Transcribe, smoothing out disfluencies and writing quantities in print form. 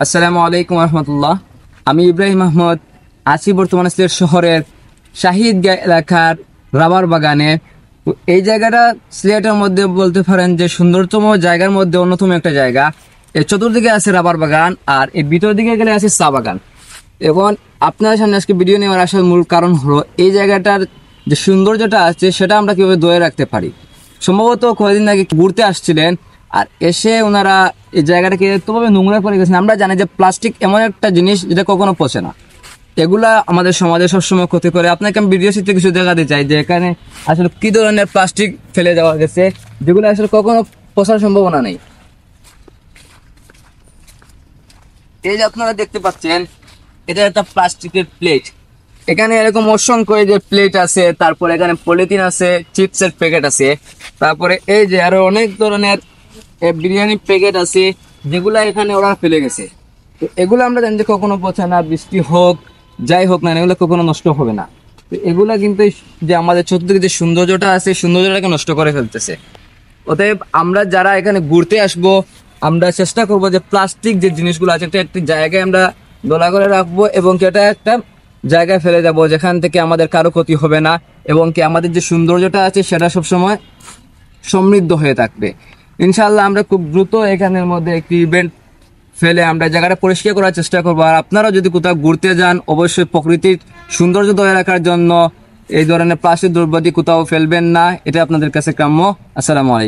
আসসালামু আলাইকুম রহমতুল্লাহ। আমি ইব্রাহিম আহমদ, আছি বর্তমানে সিলেট শহরের শাহিদগাঁ এলাকার রাবার বাগানে। তো এই জায়গাটা সিলেটের মধ্যে বলতে পারেন যে সুন্দরতম জায়গার মধ্যে অন্যতম একটা জায়গা। এর চতুর্দিকে আছে রাবার বাগান আর এই ভিতর দিকে গেলে আছে চা বাগান। এবং আপনার সামনে আজকে ভিডিও নেওয়ার আসার মূল কারণ হলো এই জায়গাটার যে সৌন্দর্যটা আছে সেটা আমরা কীভাবে ধরে রাখতে পারি। সম্ভবত কয়েকদিন আগে ঘুরতে আসছিলেন আর এসে ওনারা এই জায়গাটাকে এতভাবে নোংরা করে গেছেন। আমরা জানি যে প্লাস্টিক এমন একটা জিনিস যেটা কখনো পচে না, এগুলা আমাদের সমাজে সবসময় ক্ষতি করে। আপনাকে আমি ভিডিও চিত্রে কিছু দেখাতে চাই যে এখানে আসলে কী ধরনের প্লাস্টিক ফেলে দেওয়া গেছে যেগুলো আসলে কখনো পচার সম্ভাবনা নেই। এই যে আপনারা দেখতে পাচ্ছেন এটা একটা প্লাস্টিকের প্লেট। এখানে এরকম অসংখ্য এই যে প্লেট আছে, তারপরে এখানে পলিথিন আছে, চিপসের প্যাকেট আছে, তারপরে এই যে আরো অনেক ধরনের বিরিয়ানি প্যাকেট আছে যেগুলা এখানে ওরা ফেলে গেছে। তো এগুলো আমরা জানি যে কখনো পচে না, বৃষ্টি হোক যাই হোক না এগুলো কখনো নষ্ট হবে না। তো এগুলা কিন্তু যে আমাদের চতুর্দিকে যে সৌন্দর্যটা আছে সৌন্দর্যটাকে নষ্ট করে ফেলতেছে। অতএব আমরা যারা এখানে ঘুরতে আসবো আমরা চেষ্টা করব যে প্লাস্টিক যে জিনিসগুলো আছে এটা একটি জায়গায় আমরা দোলা করে রাখবো এবং এটা একটা জায়গায় ফেলে যাব যেখান থেকে আমাদের কারো ক্ষতি হবে না এবং কি আমাদের যে সৌন্দর্যটা আছে সেটা সবসময় সমৃদ্ধ হয়ে থাকবে। ইনশাআল্লাহ আমরা খুব দ্রুত এখানের মধ্যে একটি ইভেন্ট ফেলে আমরা জায়গাটা পরিষ্কার করার চেষ্টা করবো। আর আপনারা যদি কোথাও ঘুরতে যান অবশ্যই প্রকৃতির সৌন্দর্য ধরে রাখার জন্য এই ধরনের প্লাস্টিক দ্রব্যাদি কোথাও ফেলবেন না, এটা আপনাদের কাছে কাম্য। আসসালামু আলাইকুম।